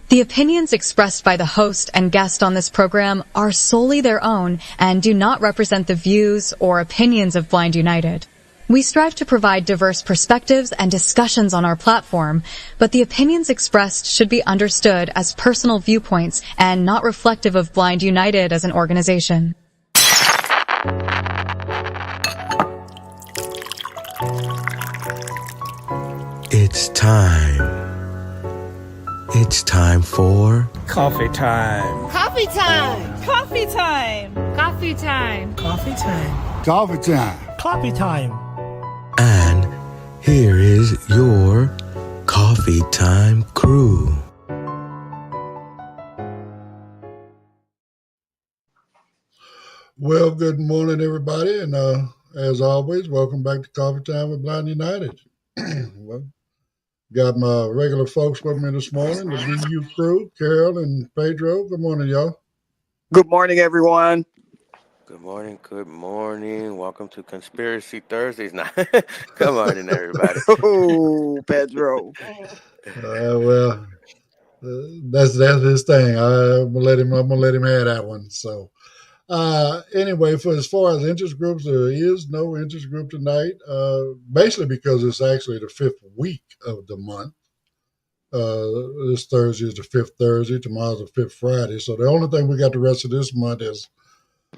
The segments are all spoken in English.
The opinions expressed by the host and guest on this program are solely their own and do not represent the views or opinions of Blind United. We strive to provide diverse perspectives and discussions on our platform, but the opinions expressed should be understood as personal viewpoints and not reflective of Blind United as an organization. It's time. It's time for coffee time. Coffee time. Coffee time. Coffee time. Coffee time. Coffee time. Coffee time. And here is your coffee time crew. Well, good morning, everybody, and as always, welcome back to Coffee Time with Blind United. Well, got my regular folks with me this morning, the BU crew, Carol and Pedro. Good morning, y'all. Good morning, everyone. Good morning. Good morning. Welcome to Conspiracy Thursdays. Now, good morning, everybody. Oh, Pedro. That's his thing. I'm gonna let him have that one. So, anyway, for as far as interest groups, there is no interest group tonight. Basically because it's actually the fifth week of the month. This Thursday is the fifth Thursday. Tomorrow's the fifth Friday. So the only thing we got the rest of this month is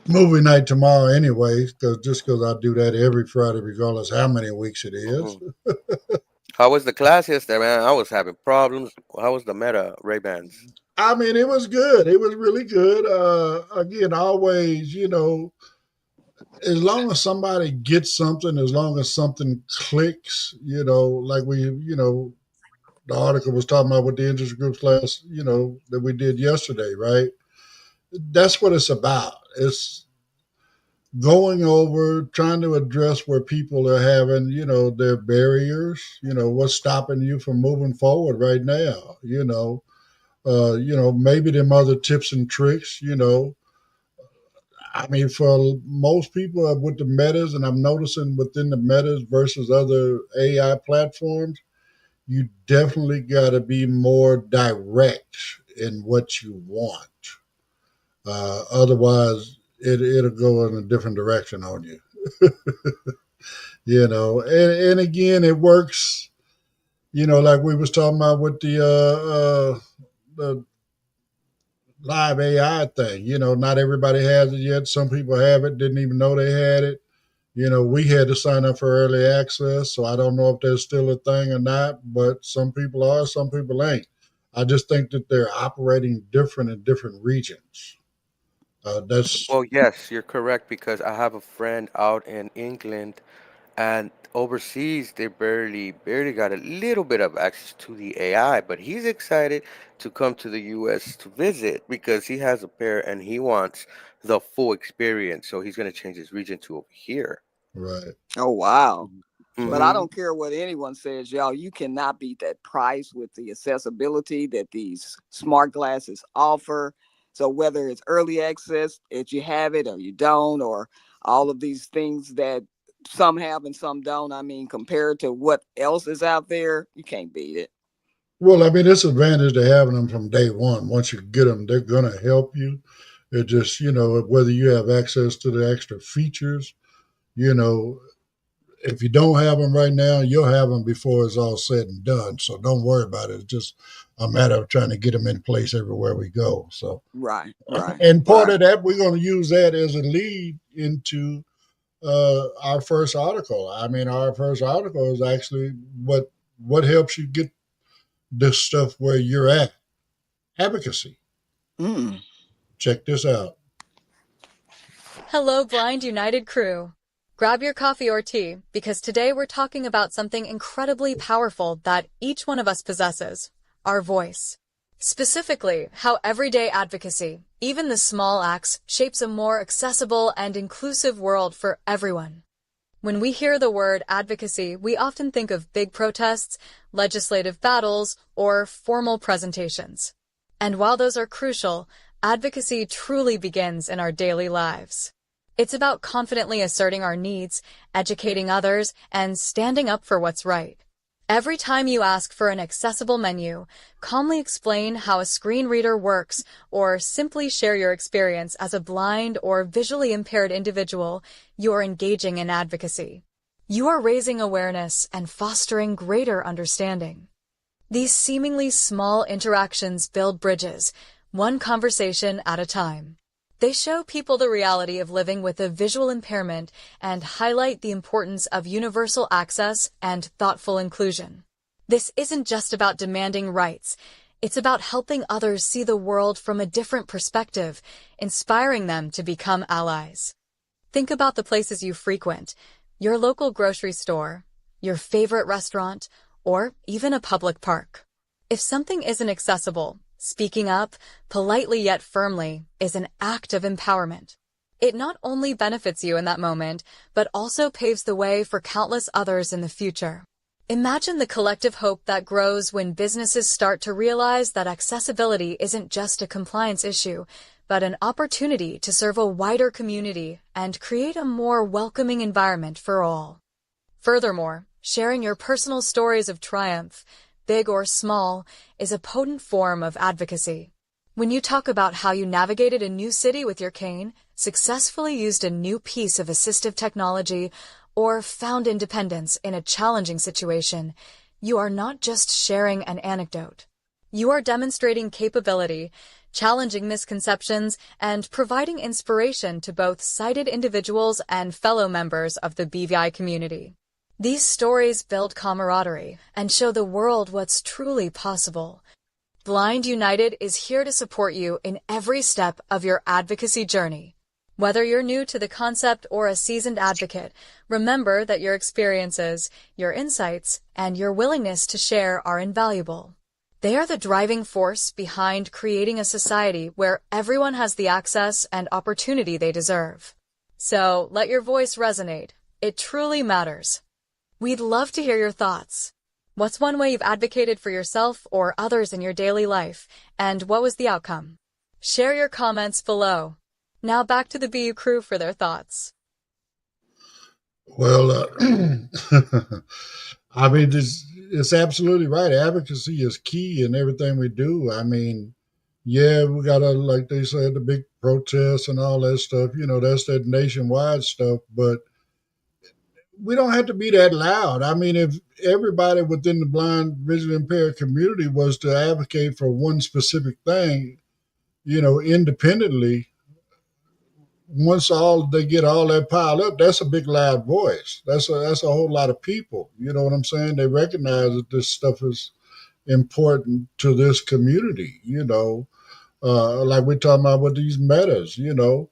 movie night tomorrow anyway, because I do that every Friday regardless how many weeks it is. How was the class yesterday, man? I was having problems. How was the Meta Ray-Bans? I mean, it was good. It was really good. Again, always, as long as somebody gets something, as long as something clicks, like the article was talking about with the interest groups class, that we did yesterday, right? That's what it's about. It's going over, trying to address where people are having, their barriers, what's stopping you from moving forward right now, maybe them other tips and tricks, I mean, for most people with the metas, and I'm noticing within the metas versus other AI platforms, you definitely got to be more direct in what you want. Otherwise, it'll go in a different direction on you. And again, it works, like we was talking about with the live AI thing. Not everybody has it yet. Some people have it, didn't even know they had it. We had to sign up for early access, so I don't know if there's still a thing or not, but some people are, some people ain't. I just think that they're operating different in different regions. Well, yes, you're correct, because I have a friend out in England, and overseas they barely got a little bit of access to the AI, but he's excited to come to the US to visit because he has a pair and he wants the full experience. So he's going to change his region to over here. Right. Oh, wow. Mhm. But I don't care what anyone says, y'all. You cannot beat that price with the accessibility that these smart glasses offer. So whether it's early access, if you have it or you don't, or all of these things that some have and some don't, I mean, compared to what else is out there, you can't beat it. Well, I mean, it's advantage to having them from day one. Once you get them, they're going to help you. It just, whether you have access to the extra features, if you don't have them right now, you'll have them before it's all said and done. So don't worry about it. It's just a matter of trying to get them in place everywhere we go. So Right. And part of that, we're going to use that as a lead into our first article. I mean, our first article is actually what helps you get this stuff where you're at. Advocacy. Check this out. Hello, Blind United crew. Grab your coffee or tea, because today we're talking about something incredibly powerful that each one of us possesses, our voice. Specifically, how everyday advocacy, even the small acts, shapes a more accessible and inclusive world for everyone. When we hear the word advocacy, we often think of big protests, legislative battles, or formal presentations. And while those are crucial, advocacy truly begins in our daily lives. It's about confidently asserting our needs, educating others, and standing up for what's right. Every time you ask for an accessible menu, calmly explain how a screen reader works, or simply share your experience as a blind or visually impaired individual, you are engaging in advocacy. You are raising awareness and fostering greater understanding. These seemingly small interactions build bridges, one conversation at a time. They show people the reality of living with a visual impairment and highlight the importance of universal access and thoughtful inclusion. This isn't just about demanding rights. It's about helping others see the world from a different perspective, inspiring them to become allies. Think about the places you frequent, your local grocery store, your favorite restaurant, or even a public park. If something isn't accessible, speaking up, politely yet firmly, is an act of empowerment. It not only benefits you in that moment, but also paves the way for countless others in the future. Imagine the collective hope that grows when businesses start to realize that accessibility isn't just a compliance issue, but an opportunity to serve a wider community and create a more welcoming environment for all. Furthermore, sharing your personal stories of triumph, big or small, is a potent form of advocacy. When you talk about how you navigated a new city with your cane, successfully used a new piece of assistive technology, or found independence in a challenging situation, you are not just sharing an anecdote. You are demonstrating capability, challenging misconceptions, and providing inspiration to both sighted individuals and fellow members of the BVI community. These stories build camaraderie and show the world what's truly possible. Blind United is here to support you in every step of your advocacy journey. Whether you're new to the concept or a seasoned advocate, remember that your experiences, your insights, and your willingness to share are invaluable. They are the driving force behind creating a society where everyone has the access and opportunity they deserve. So let your voice resonate. It truly matters. We'd love to hear your thoughts. What's one way you've advocated for yourself or others in your daily life, and what was the outcome? Share your comments below. Now back to the BU crew for their thoughts. Well, I mean, it's absolutely right. Advocacy is key in everything we do. I mean, yeah, we got to, like they said, the big protests and all that stuff. You know, that's that nationwide stuff. But we don't have to be that loud. I mean, if everybody within the blind, visually impaired community was to advocate for one specific thing, you know, independently, once all they get all that piled up, that's a big loud voice. That's a whole lot of people. You know what I'm saying? They recognize that this stuff is important to this community. You know, like we're talking about with these metas. You know,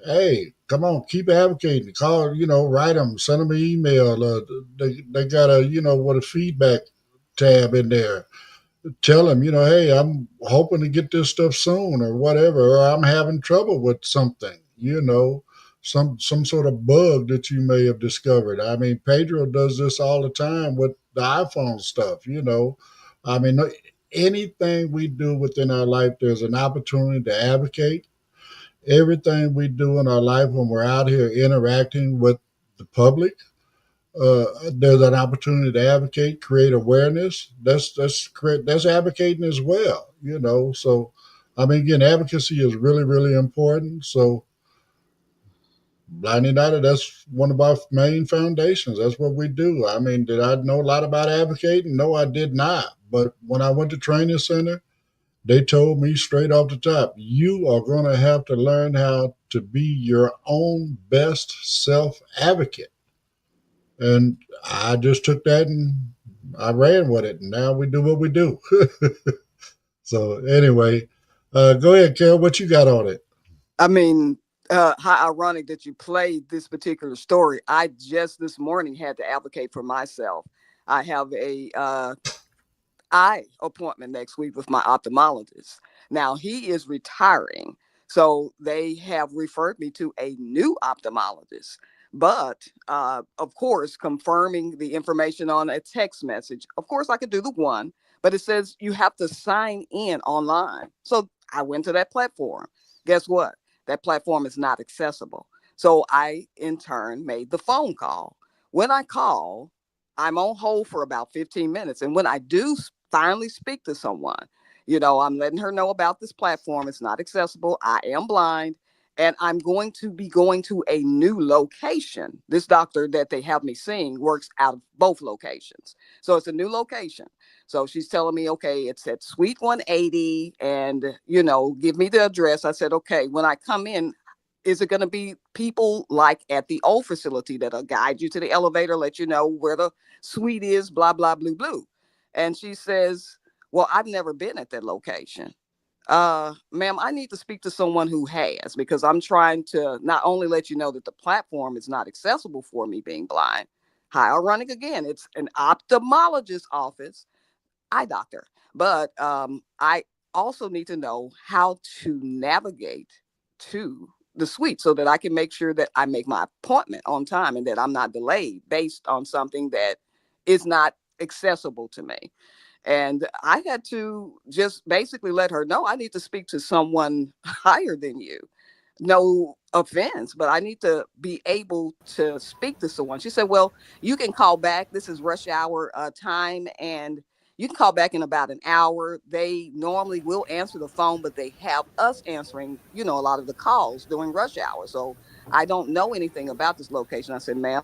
hey, come on, keep advocating. Call, you know, write them, send them an email. They got a, you know, what a feedback tab in there. Tell them, you know, hey, I'm hoping to get this stuff soon or whatever, or I'm having trouble with something, you know, some sort of bug that you may have discovered. I mean, Pedro does this all the time with the iPhone stuff, you know. I mean, anything we do within our life, there's an opportunity to advocate. Everything we do in our life when we're out here interacting with the public, there's an opportunity to advocate, create awareness. That's advocating as well, you know. So, I mean, again, advocacy is really, really important. So, Blind United, that's one of our main foundations. That's what we do. I mean, did I know a lot about advocating? No, I did not. But when I went to training center, they told me straight off the top, you are going to have to learn how to be your own best self advocate. And I just took that and I ran with it. And now we do what we do. So anyway, go ahead, Carol. What you got on it? I mean, how ironic that you played this particular story. I just this morning had to advocate for myself. I have a eye appointment next week with my ophthalmologist. Now he is retiring, so they have referred me to a new ophthalmologist. But of course, confirming the information on a text message, of course, I could do the one, but it says you have to sign in online. So I went to that platform. Guess what? That platform is not accessible. So I, in turn, made the phone call. When I call, I'm on hold for about 15 minutes. And when I do finally speak to someone, I'm letting her know about this platform. It's not accessible. I am blind. And I'm going to be going to a new location. This doctor that they have me seeing works out of both locations. So it's a new location. So she's telling me, okay, it's at Suite 180 and, give me the address. I said, okay, when I come in, is it going to be people like at the old facility that'll guide you to the elevator, let you know where the suite is, blah, blah, blue, blue. And she says, well, I've never been at that location. Ma'am, I need to speak to someone who has, because I'm trying to not only let you know that the platform is not accessible for me being blind. How ironic again, it's an ophthalmologist office, eye doctor. But I also need to know how to navigate to the suite so that I can make sure that I make my appointment on time and that I'm not delayed based on something that is not accessible to me. And I had to just basically let her know I need to speak to someone higher than you. No offense, but I need to be able to speak to someone. She said, well, you can call back. This is rush hour time. And you can call back in about an hour. They normally will answer the phone, but they have us answering, a lot of the calls during rush hour. So I don't know anything about this location. I said, ma'am,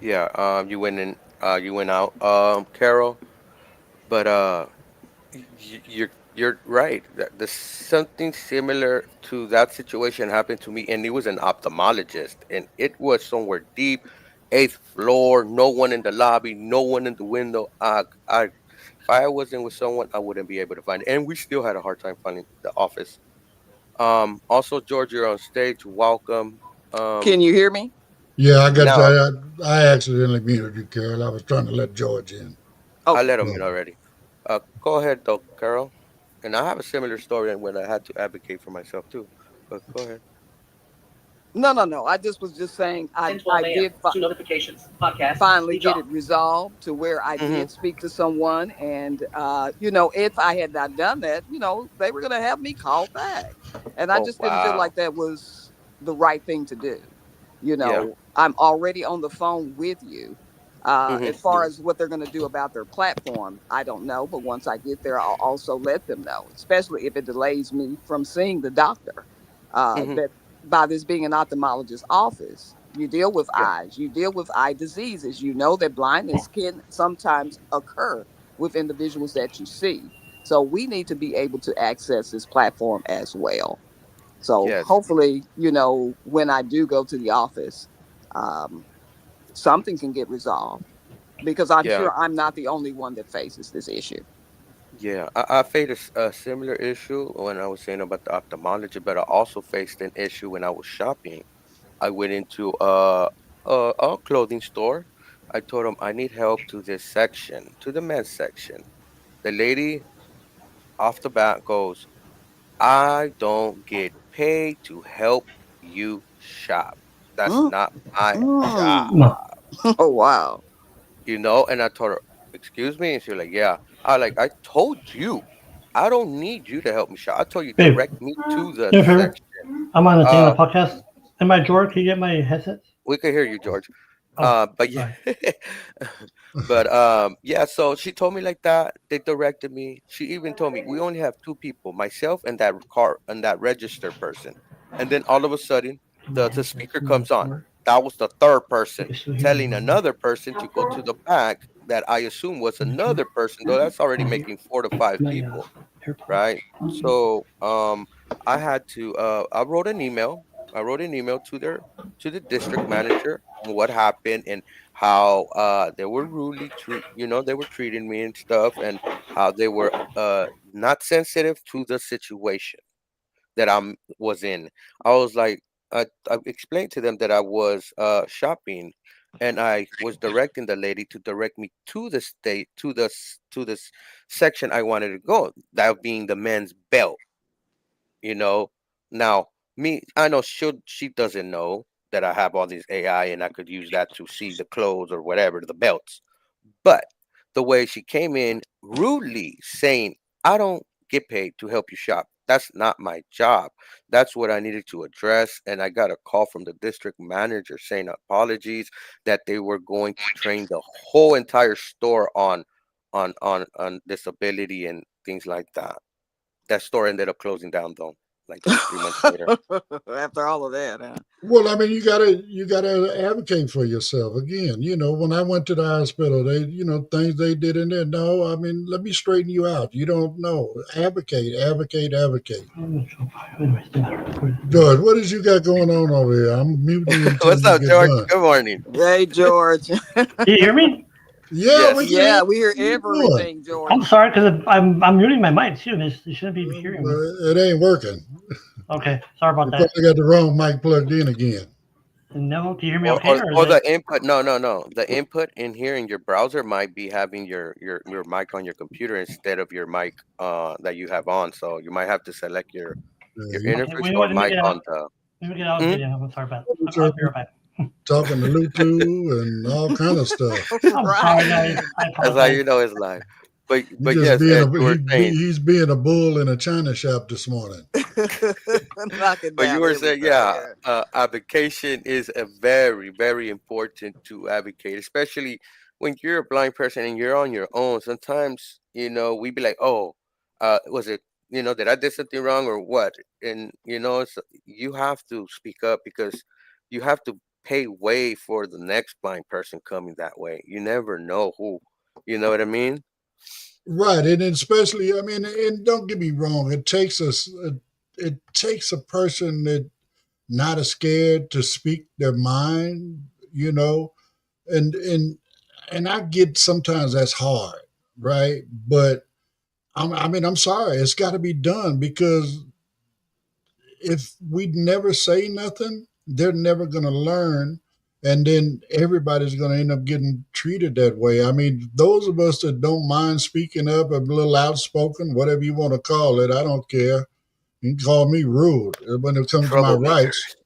Yeah, you went in, you went out, Carol, but you're right. There's something similar to that situation happened to me, and it was an ophthalmologist, and it was somewhere deep, eighth floor, no one in the lobby, no one in the window. If I wasn't with someone, I wouldn't be able to find it, and we still had a hard time finding the office. Also, George, you're on stage. Welcome. Um, can you hear me? Yeah, I got Now that. I accidentally muted you, Carol. I was trying to let George in. I Okay. let him So, in already. Go ahead, though, Carol. And I have a similar story when I had to advocate for myself too. But go ahead. No, no, no. I just was just saying I 10:12 a.m. did Two notifications. Podcast. finally Speech get off. it resolved to where I Hmm. did speak to someone. And, if I had not done that, they were going to have me called back. And I Oh just didn't feel wow. like that was the right thing to do. Yeah. I'm already on the phone with you. Hmm. As far Yeah. as what they're going to do about their platform, I don't know. But once I get there, I'll also let them know, especially if it delays me from seeing the doctor. Hmm. That by this being an ophthalmologist's office, you deal with Yeah. eyes, you deal with eye diseases. You know that blindness can sometimes occur with individuals that you see. So we need to be able to access this platform as well. So Yes. hopefully, when I do go to the office, um, something can get resolved because I'm Yeah. sure I'm not the only one that faces this issue. Yeah. I faced a similar issue when I was saying about the ophthalmology, but I also faced an issue when I was shopping. I went into a clothing store. I told them I need help to this section, to the men's section. The lady off the bat goes, I don't get paid to help you shop. That's Mm, not my job, mm. No. Oh, wow. And I told her, excuse me, and she was like, yeah. I told you, I don't need you to help me shop. I told you Babe, direct me to the do me a favor. section. I'm on the thing on Uh, the podcast. In my drawer, can you get my headset? we could hear you, George. Oh, But yeah, sorry. but yeah. So she told me like that. They directed me. She even told me we only have two people, myself and that car and that register person. And then all of a sudden, Can my the headset speaker in my comes on. drawer? That was the third You person can still hear me telling when I'm another person to go to the back. That I assume was in the drawer. another person, though that's already Oh, here. making four to five My people, AirPods. right? So I had to I wrote an email. I wrote an email to the district manager on what happened and how they were rudely they were treating me and stuff, and how they were not sensitive to the situation that I was in. I was like, I explained to them that I was shopping, and I was directing the lady to direct me to the state to this section I wanted to go. That being the men's belt, you know. Now, me, I know she doesn't know that I have all these AI and I could use that to see the clothes or whatever, the belts. But the way she came in rudely saying, I don't get paid to help you shop. That's not my job. That's what I needed to address. And I got a call from the district manager saying apologies that they were going to train the whole entire store on disability and things like that. That store ended up closing down though, like 2 3 months later. After all of that, huh? Well, I mean, you gotta advocate for yourself. Again, when I went to the hospital, things they did in there. No, I mean, let me straighten you out. You don't know. Advocate, advocate, advocate. George, what is you got going on over here? I'm muting you until What's you up, get George? done. Good morning. Hey, George. Do you hear me? Yeah, Yes. we can Yeah, hear we hear what you doing. everything, George. I'm sorry because I'm muting my mic too. You shouldn't be hearing me. It ain't working. Okay, sorry about You that. probably got the wrong mic plugged in again. No, do you hear me Or, okay? or, Or is or it? the input. No. The input in here in your browser might be having your mic on your computer instead of your mic that you have on. So you might have to select your You Okay, interface wait, or let me mic get on out. the. Let me get out of the Mhm. video. I'm sorry about. I'll be talking, right back. talking to Bluetooth and all kind of stuff. I'm sorry, Right. guys. I That's how apologize. you know it's live. But He but just yes, being Ed, a you were saying. he's being a bull in a china shop this morning. Knocking But you down were saying, everything. yeah, advocation is a very, very important to advocate, especially when you're a blind person and you're on your own. Sometimes, we be like, oh, was it, did I did something wrong or what? And, you have to speak up because you have to pay way for the next blind person coming that way. You never know who, you know what I mean? Right, and especially, I mean, and don't get me wrong, it takes a person that not as scared to speak their mind, and and I get sometimes that's hard, right? But I mean, I'm sorry, it's got to be done because if we never say nothing, they're never going to learn. And then everybody's going to end up getting treated that way. I mean, those of us that don't mind speaking up, a little outspoken, whatever you want to call it, I don't care. You can call me rude when it comes to my rights.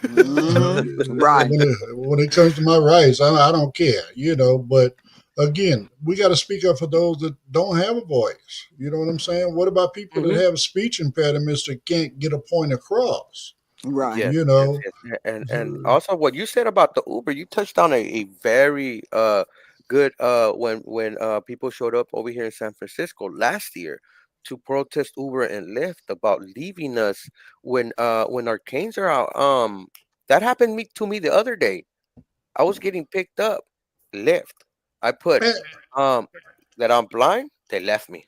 Troublemakers. Right. When it comes to my rights, I don't care, But again, we got to speak up for those that don't have a voice. You know what I'm saying? What about people that Hmm. have speech impediments that can't get a point across? Right. Yes, You yes, know, yes. And also what you said about the Uber, you touched on a very good when people showed up over here in San Francisco last year to protest Uber and Lyft about leaving us when our canes are out. That happened to me the other day. I was getting picked up, Lyft. I put and, um that I'm blind, they left me.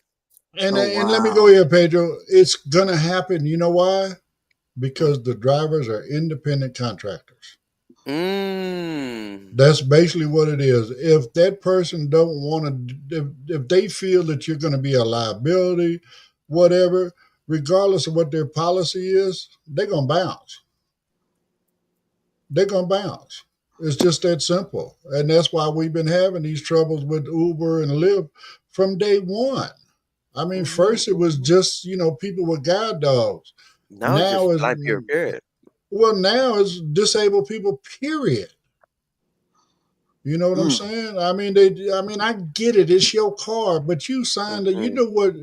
Oh, and let me go wow. here, Pedro. It's gonna happen. You know why? Mm. Because the drivers are independent contractors. Mm. That's basically what it is. If that person don't want to, if they feel that you're going to be a liability, whatever, regardless of what their policy is, they're going to bounce. They're going to bounce. It's just that simple. And that's why we've been having these troubles with Uber and Lyft from day one. I mean, Hmm. first it was just, people with guide dogs. Now it's Now just is, blind period, period. well, now it's disabled people, period. You know what I'm Mm. saying? I mean, I get it. It's your car, but you signed it. You Hmm. know what?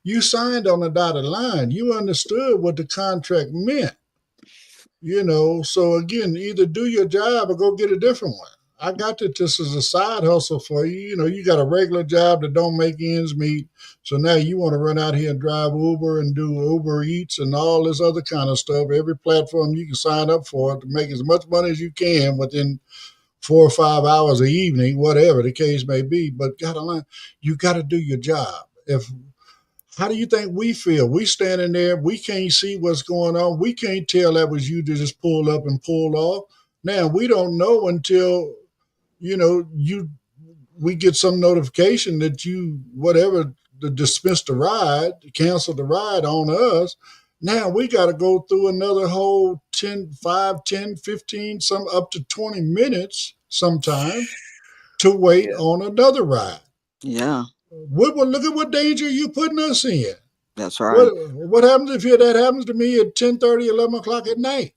You signed on the dotted line. You understood what the contract meant. So again, either do your job or go get a different one. I got that this is a side hustle for you. You got a regular job that don't make ends meet. So now you want to run out here and drive Uber and do Uber Eats and all this other kind of stuff. Every platform you can sign up for to make as much money as you can within 4 or 5 hours a evening, whatever the case may be. But gotta learn, you got to do your job. If How do you think we feel? We standing there, we can't see what's going on. We can't tell that was you to just pull up and pull off. Now we don't know until you we get some notification that you whatever the dismiss the ride, cancel the ride on us. Now we got to go through another whole 10, 5, 10, 15, some up to 20 minutes sometimes to wait Yeah. on another ride. Yeah, Look at what danger you putting us in. that's What right. what happens if that happens to me at 10:30, 11 o'clock at night?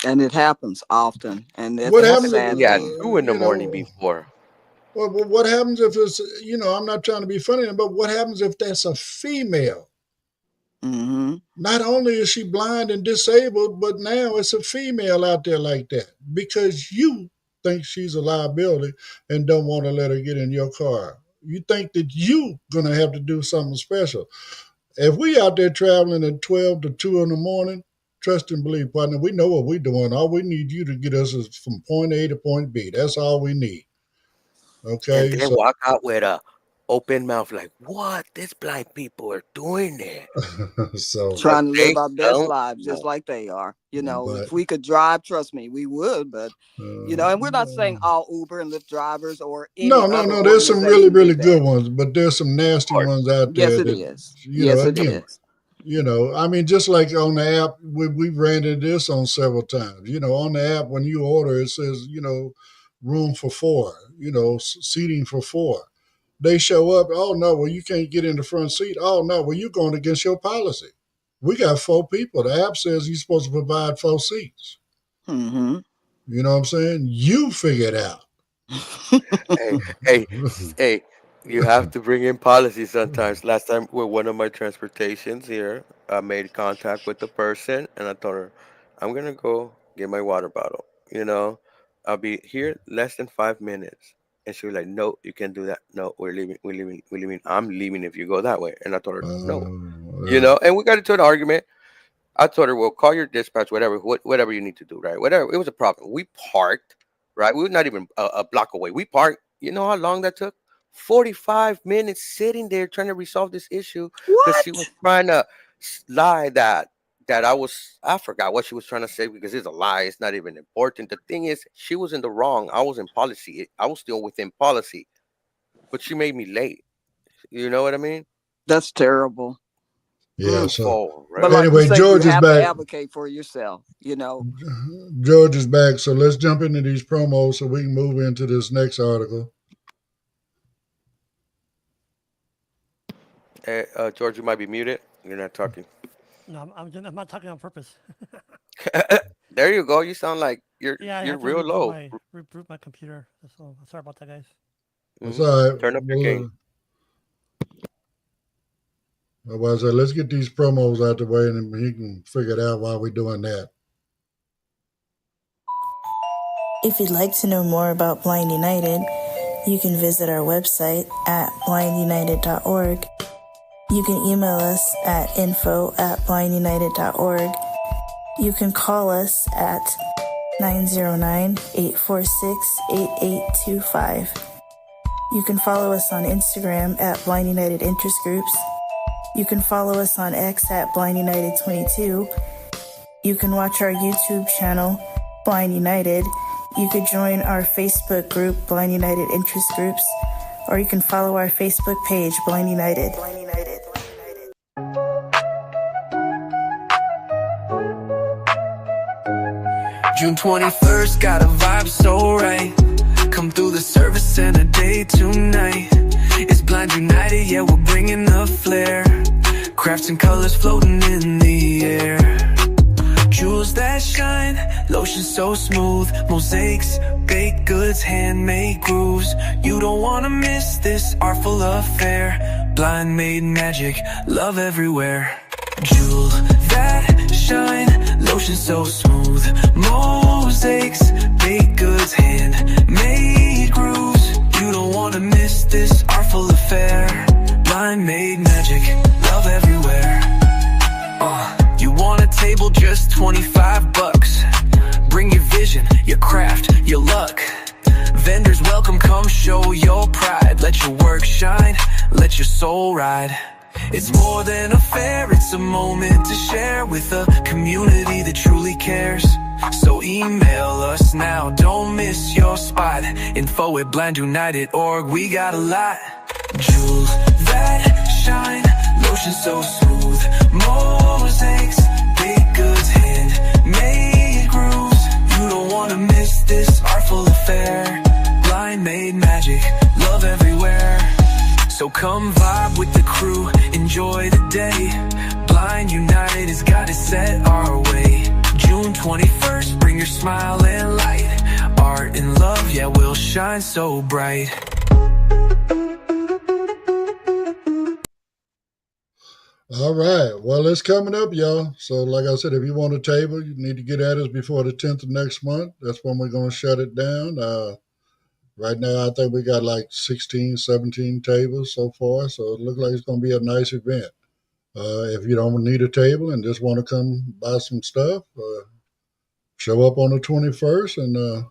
And it happens often. And What that's It the happens happened if to sad me at thing. 2 in the morning before. what happens if it's I'm not trying to be funny, but what happens if that's a female? Mm-hmm. Not only is she blind and disabled, but now it's a female out there like that because you think she's a liability and don't want to let her get in your car. You think that you gonna have to do something special. If we out there traveling at 12 to 2 in the morning, trust and believe, partner, we know what we're doing. All we need you to get us is from point A to point B. That's all we need. And Okay, then so walk out with a open mouth like, what? These blind people are doing it. so But Trying to live they our best don't lives just know. like they are. You know, but if we could drive, trust me, we would. But, and we're not saying uh, all Uber and Lyft drivers or any no, no, other no. There's some really, organization do really that. good ones, but there's some Of nasty course. ones out Yes, there it that, is. Yes, it again, is. I mean, just like on the app, we ran into this on several times. On the app, when you order, it says, room for four, seating for four. They show up, oh no, well, you can't get in the front seat. Oh no, well, you're going against your policy. We got four people. The app says you're supposed to provide four seats. Mm-hmm. You know what I'm saying? You figure it out. Hey, hey, hey, you have to bring in policy sometimes. Last time with one of my transportations here, I made contact with the person and I told her, I'm gonna go get my water bottle. I'll be here less than 5 minutes. And she was like, no, you can't do that. No, we're leaving, we're leaving, we're leaving. I'm leaving if you go that way. And I told her, no. Yeah. And we got into an argument. I told her, well, call your dispatch, whatever you need to do, right? Whatever. It was a problem. We parked, right? We were not even a block away. We parked. You know how long that took? 45 minutes sitting there trying to resolve this issue because she was What? trying to lie that I forgot what she was trying to say because it's a lie. It's not even important. The thing is, she was in the wrong. I was in policy. I was still within policy, but she made me late. You know what I mean? That's terrible. Yeah. So But Right. like you anyway, say, you George is have to back. advocate for yourself. George is back. So let's jump into these promos so we can move into this next article. Hey, George, you might be muted. You're not talking. No, I'm not talking on purpose. There you go. You sound like you're Yeah, I you're have to real low. reboot my computer. So sorry about that, guys. That's all right. Turn up your game. Otherwise, let's get these promos out the way and he can figure it out while we're doing that. If you'd like to know more about Blind United, you can visit our website at blindunited.org. You can email us at info@blindunited.org. You can call us at 909-846-8825. You can follow us on Instagram at Blind United Interest Groups. You can follow us on X at Blind United 22. You can watch our YouTube channel, Blind United. You could join our Facebook group, Blind United Interest Groups, or you can follow our Facebook page, Blind United. June 21st, got a vibe so right. Come through the service and a day tonight. It's Blind United, yeah, we're bringing the flair. Crafts and colors floating in the air. Jewels that shine, lotion so smooth. Mosaics, baked goods, handmade grooves. You don't wanna miss this artful affair. Blind made magic, love everywhere. Jewel that shine, lotion so smooth. Mosaics, baked goods, handmade grooves. You don't wanna miss this artful affair. Blind made magic, love everywhere. You want a table, just $25. Bring your vision, your craft, your luck. Vendors welcome, come show your pride. Let your work shine, let your soul ride. It's more than a fair, it's a moment to share with a community that truly cares. So email us now, don't miss your spot. info@blindunited.org, we got a lot. Jewels that shine, lotion so smooth. Mosaics, baked goods, handmade grooves. You don't wanna miss this artful affair. Blind made magic, love everywhere. So come vibe with the crew, enjoy the day. Blind United has got it set our way. June 21st, bring your smile and light. Art and love, yeah, we'll shine so bright. All right. Well, it's coming up, y'all. So, like I said, if you want a table, you need to get at us before the 10th of next month. That's when we're going to shut it down. Right now, I think we got like 16, 17 tables so far. So, it looks like it's going to be a nice event. If you don't need a table and just want to come buy some stuff, show up on the 21st and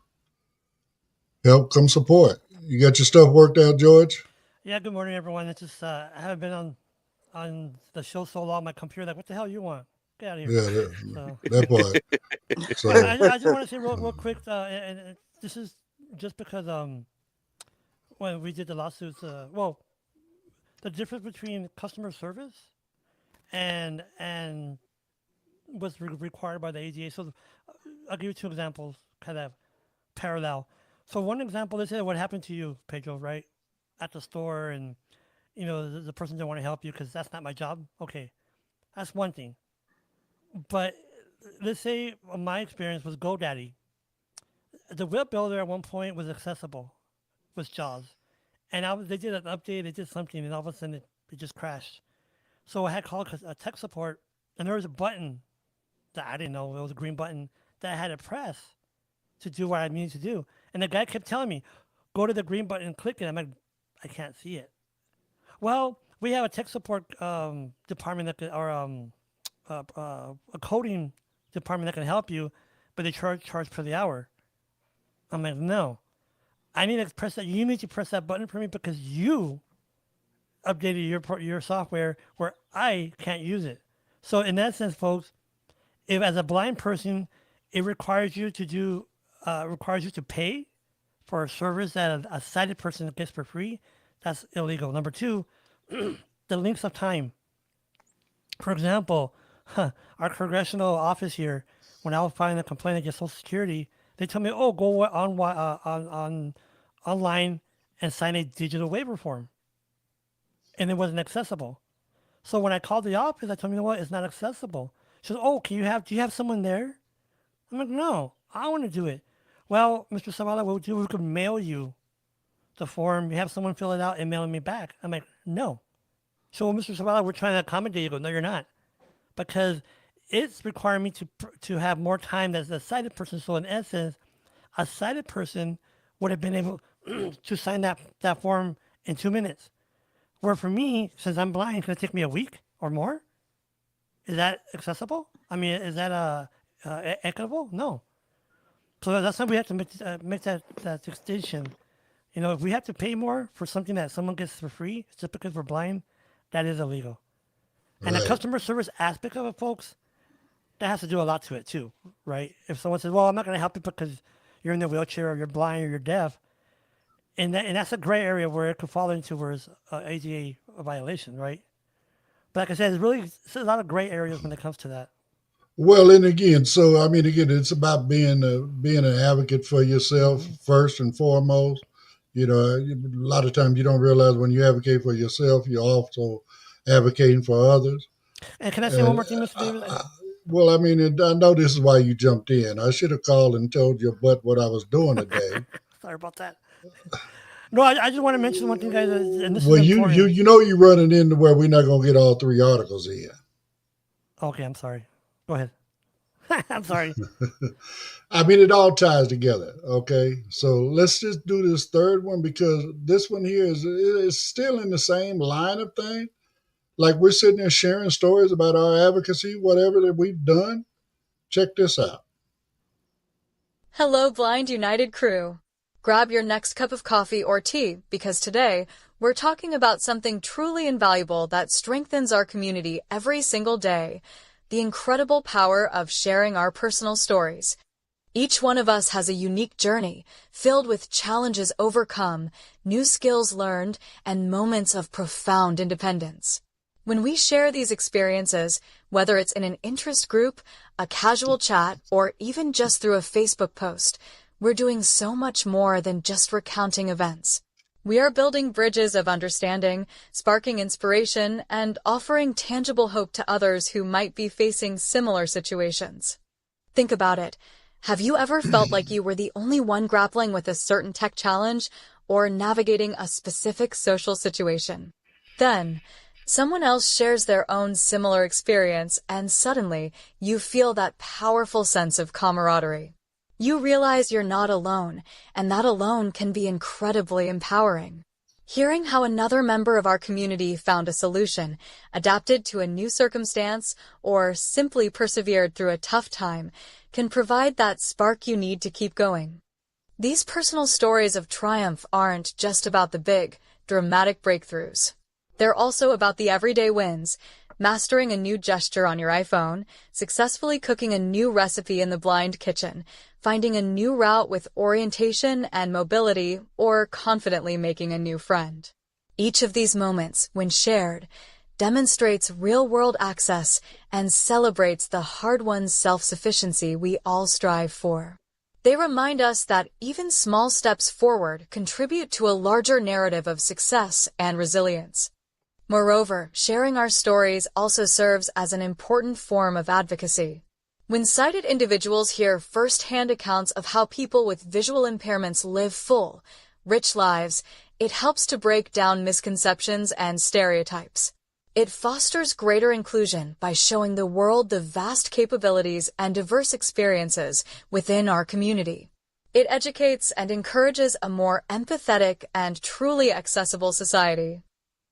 help come support. You got your stuff worked out, George? Yeah, good morning, everyone. It's just I haven't been on the show so long. My computer, like, what the hell you want? Get out of here. Yeah, that part. So, I just want to say real quick, and this is just because when we did the lawsuits, well, the difference between customer service and what's required by the ADA. So I'll give you two examples, kind of parallel. So one example, let's say what happened to you, Pedro, right, at the store, and the person didn't want to help you because that's not my job. Okay, that's one thing. But let's say my experience was GoDaddy. The web builder at one point was accessible, was JAWS, and they did an update, they did something, and all of a sudden it just crashed. So I had called tech support, and there was a button that I didn't know, it was a green button that I had to press to do what I needed to do. And the guy kept telling me, go to the green button and click it. I'm like, I can't see it. Well, we have a tech support department or a coding department that can help you, but they charge per the hour. I'm like, no, I need to press that. You need to press that button for me because you updated your software where I can't use it. So in that sense, folks, if as a blind person, it requires you to pay for a service that a sighted person gets for free, that's illegal. Number two, the length of time. For example, our congressional office here, when I was filing a complaint against Social Security, they told me, "Oh, go on online and sign a digital waiver form," and it wasn't accessible. So when I called the office, I told them, "You know what? It's not accessible." She said, "Oh, do you have someone there?" I'm like, "No, I want to do it." Well, Mr. Zavala, what we could mail you the form. You have someone fill it out and mail it me back. I'm like, "No." So, Mr. Zavala, we're trying to accommodate you. Go, no, you're not, because it's requiring me to have more time as a sighted person. So in essence, a sighted person would have been able to sign that form in 2 minutes. Where for me, since I'm blind, it's going to take me a week or more. Is that accessible? I mean, is that equitable? No. So that's why we have to make that distinction. If we have to pay more for something that someone gets for free just because we're blind, that is illegal. And the customer service aspect of it, folks, that has to do a lot to it too, right? If someone says, "Well, I'm not going to help you because you're in the wheelchair or you're blind or you're deaf," and that's a gray area where it could fall into where it's ADA violation, right? But like I said, it's a lot of gray areas when it comes to that. Well, and again, so I mean, again, it's about being an advocate for yourself first and foremost. A lot of times you don't realize when you advocate for yourself, you're also advocating for others. And can I say one more thing, Mr. David? Well, I mean, I know this is why you jumped in. I should have called and told your butt what I was doing today. Sorry about that. No, I just want to mention one thing, guys. And this Well, is important. you're running into where we're not going to get all three articles in. Okay, I'm sorry. Go ahead. I'm sorry. I mean, it all ties together. Okay, so let's just do this third one because this one here is still in the same line of thing. Like we're sitting there sharing stories about our advocacy, whatever that we've done. Check this out. Hello, Blind United crew. Grab your next cup of coffee or tea because today we're talking about something truly invaluable that strengthens our community every single day. The incredible power of sharing our personal stories. Each one of us has a unique journey filled with challenges overcome, new skills learned, and moments of profound independence. When we share these experiences, whether it's in an interest group, a casual chat, or even just through a Facebook post, we're doing so much more than just recounting events. We are building bridges of understanding, sparking inspiration, and offering tangible hope to others who might be facing similar situations. Think about it. Have you ever felt like you were the only one grappling with a certain tech challenge or navigating a specific social situation? Then, Someone else shares their own similar experience, and suddenly you feel that powerful sense of camaraderie. You realize you're not alone, and that alone can be incredibly empowering. Hearing how another member of our community found a solution, adapted to a new circumstance, or simply persevered through a tough time can provide that spark you need to keep going. These personal stories of triumph aren't just about the big, dramatic breakthroughs. They're also about the everyday wins, mastering a new gesture on your iPhone, successfully cooking a new recipe in the blind kitchen, finding a new route with orientation and mobility, or confidently making a new friend. Each of these moments, when shared, demonstrates real-world access and celebrates the hard-won self-sufficiency we all strive for. They remind us that even small steps forward contribute to a larger narrative of success and resilience. Moreover, sharing our stories also serves as an important form of advocacy. When sighted individuals hear first-hand accounts of how people with visual impairments live full, rich lives, it helps to break down misconceptions and stereotypes. It fosters greater inclusion by showing the world the vast capabilities and diverse experiences within our community. It educates and encourages a more empathetic and truly accessible society.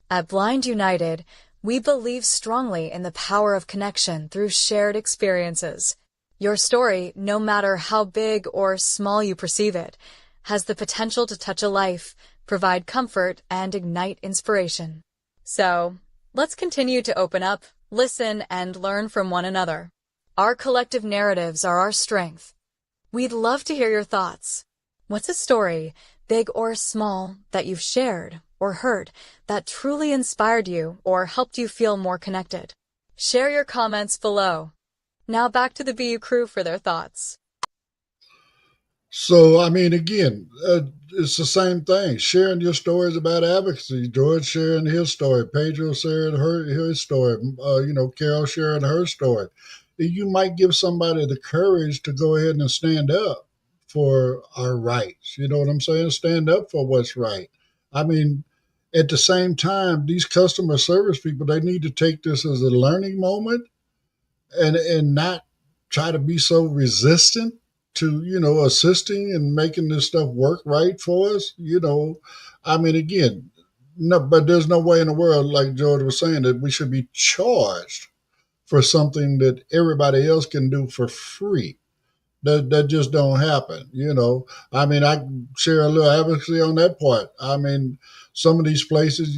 At Blind United, we believe strongly in the power of connection through shared experiences. Your story, no matter how big or small you perceive it, has the potential to touch a life, provide comfort, and ignite inspiration. So, let's continue to open up, listen, and learn from one another. Our collective narratives are our strength. We'd love to hear your thoughts. What's a story, big or small, that you've shared or heard that truly inspired you or helped you feel more connected? Share your comments below. Now back to the BU crew for their thoughts. So, I mean, again, it's the same thing. Sharing your stories about advocacy. George sharing his story. Pedro sharing his story. Carol sharing her story. You might give somebody the courage to go ahead and stand up for our rights. You know what I'm saying? Stand up for what's right. I mean, at the same time, these customer service people, they need to take this as a learning moment and not try to be so resistant to assisting and making this stuff work right for us. I mean, again, no, but there's no way in the world, like George was saying, that we should be charged for something that everybody else can do for free. That just don't happen. I mean, I share a little advocacy on that part. I mean, some of these places,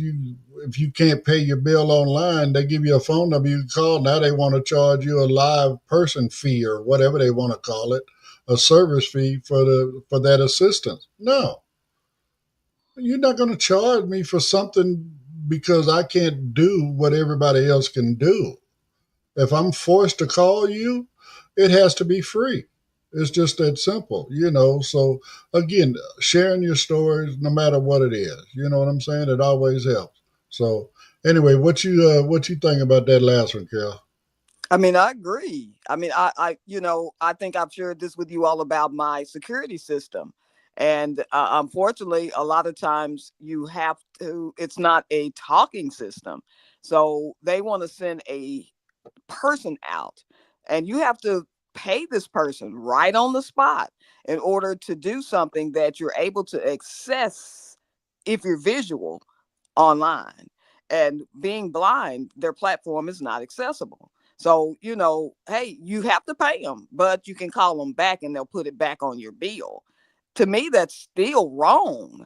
if you can't pay your bill online, they give you a phone number you can call. Now they want to charge you a live person fee or whatever they want to call it, a service fee for that assistance. No, you're not going to charge me for something because I can't do what everybody else can do. If I'm forced to call you, it has to be free. It's just that simple. So again, sharing your stories, no matter what it is, you know what I'm saying? It always helps. So anyway, what you think about that last one, Carol? I mean, I agree. I mean, I think I've shared this with you all about my security system. And unfortunately, a lot of times it's not a talking system. So they want to send a person out, and you have to pay this person right on the spot in order to do something that you're able to access if you're visual online. And being blind, their platform is not accessible. So, hey, you have to pay them, but you can call them back and they'll put it back on your bill. To me, that's still wrong,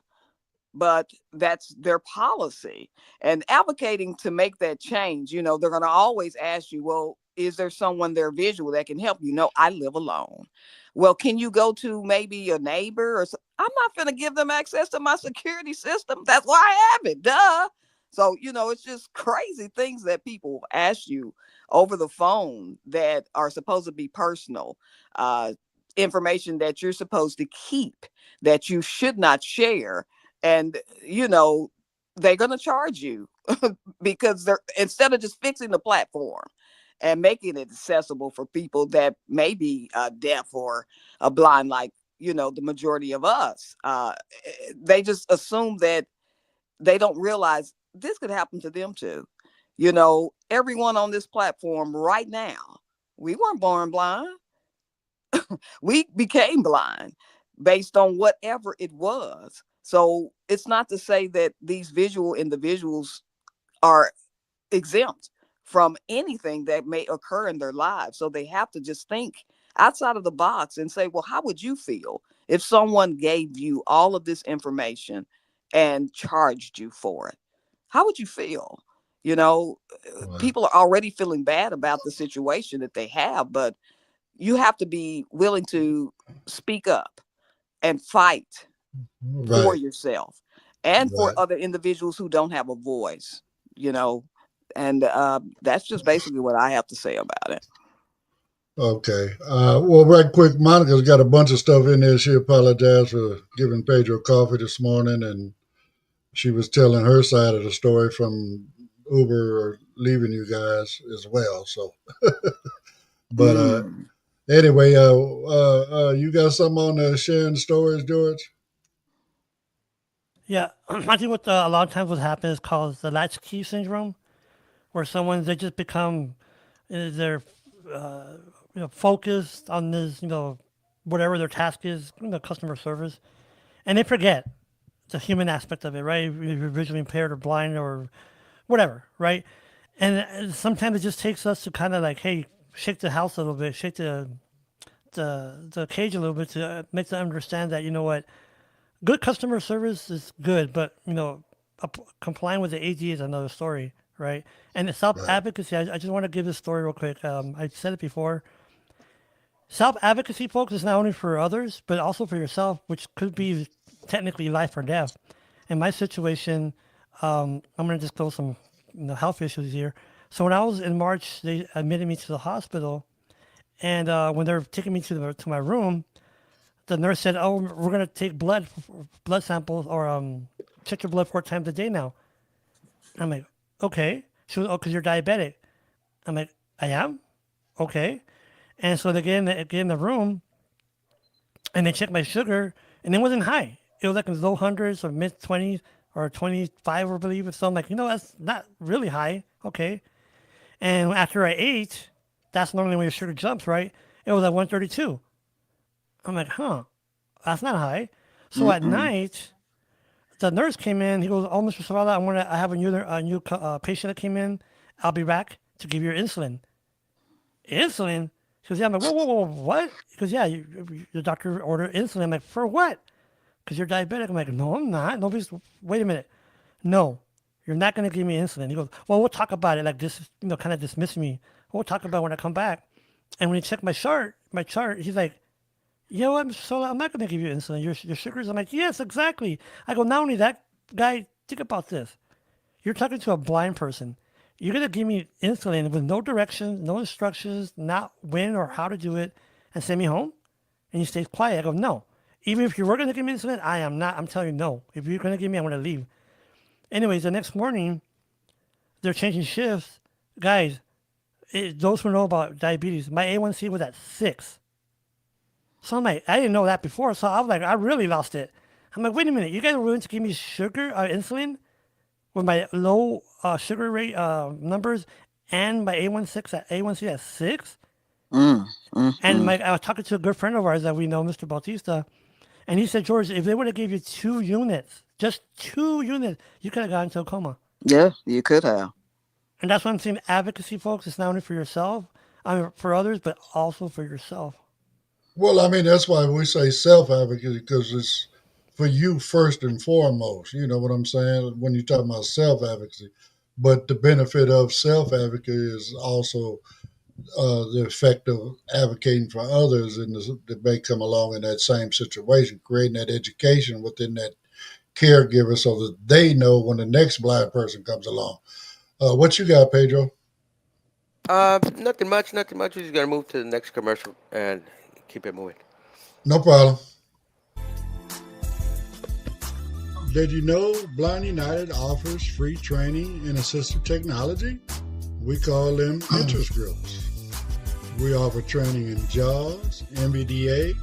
but that's their policy. And advocating to make that change, they're going to always ask you, well, is there someone there visual that can help you? No, I live alone. Well, can you go to maybe a neighbor or I'm not going to give them access to my security system. That's why I have it. Duh. So, it's just crazy things that people ask you over the phone that are supposed to be personal, information that you're supposed to keep, that you should not share. And, they're going to charge you because they're, instead of just fixing the platform and making it accessible for people that may be deaf or blind, like, the majority of us, they just assume that they don't realize this could happen to them too. Everyone on this platform right now, we weren't born blind. We became blind based on whatever it was. So it's not to say that these visual individuals are exempt from anything that may occur in their lives. So they have to just think outside of the box and say, well, how would you feel if someone gave you all of this information and charged you for it? How would you feel? People are already feeling bad about the situation that they have, but you have to be willing to speak up and fight for yourself and for other individuals who don't have a voice, and that's just basically what I have to say about it. Okay. Well, right quick, Monica's got a bunch of stuff in there. She apologized for giving Pedro coffee this morning, and she was telling her side of the story from Uber leaving you guys as well. So, but anyway, you got something on the sharing stories, George? Yeah, I think what a lot of times what happens is called the latchkey syndrome, where they just become they're focused on this whatever their task is, customer service, and they forget the human aspect of it, right? If you're visually impaired or blind or whatever, right? And sometimes it just takes us to kind of like, hey, shake the house a little bit, shake the cage a little bit to make them understand that, what, good customer service is good, but, complying with the AD is another story, right? And the self-advocacy, I just want to give this story real quick. I said it before. Self-advocacy, folks, is not only for others, but also for yourself, which could be technically life or death. In my situation, I'm going to disclose some health issues here. So when I was in March, they admitted me to the hospital, and when they were taking me to my room, the nurse said, "Oh, we're going to take blood samples or check your blood 4 times a day now." I'm like, "Okay." She was, "Oh, because you're diabetic." I'm like, "I am?" "Okay." And so they get in the room, and they checked my sugar, and it wasn't high. It was like in low hundreds or mid 20s or 25, I believe. So I'm like, that's not really high. Okay. And after I ate, that's normally when your sugar jumps, right? It was at 132. I'm like, that's not high. So at night, the nurse came in. He goes, "Oh, Mr. Zavala, I have a new patient that came in. I'll be back to give you your insulin." Insulin? She goes, "Yeah." I'm like, whoa, what? He goes, "Yeah, your doctor ordered insulin." I'm like, "For what?" "Because you're diabetic." I'm like, "No, I'm not." Wait a minute. "No, you're not going to give me insulin." He goes, "Well, we'll talk about it." Like this, kind of dismiss me. "We'll talk about it when I come back." And when he checked my chart, he's like, "You know what, Mr. Sola, I'm not going to give you insulin. Your sugars." I'm like, "Yes, exactly." I go, "Not only that, guy, think about this. You're talking to a blind person. You're going to give me insulin with no directions, no instructions, not when or how to do it, and send me home?" And he stays quiet. I go, "No. Even if you were going to give me insulin, I am not. I'm telling you, no. If you're going to give me, I'm going to leave." Anyways, the next morning, they're changing shifts. Guys, those who know about diabetes, my A1C was at 6. So I'm like, I didn't know that before. So I was like, I really lost it. I'm like, wait a minute. You guys are willing to give me insulin with my low sugar rate numbers and my A1C at 6? And I was talking to a good friend of ours that we know, Mr. Bautista, and he said, "George, if they would have gave you 2 units, just 2 units, you could have gotten into a coma." Yeah, you could have. And that's what I'm saying. Advocacy, folks, is not only for yourself, for others, but also for yourself. Well, I mean, that's why we say self-advocacy, because it's for you first and foremost. You know what I'm saying? When you talk about self-advocacy. But the benefit of self-advocacy is also the effect of advocating for others that may come along in that same situation, creating that education within that caregiver so that they know when the next blind person comes along. What you got, Pedro? Nothing much. We just gotta move to the next commercial and keep it moving. No problem. Did you know Blind United offers free training in assistive technology? We call them interest groups. We offer training in JAWS, NVDA,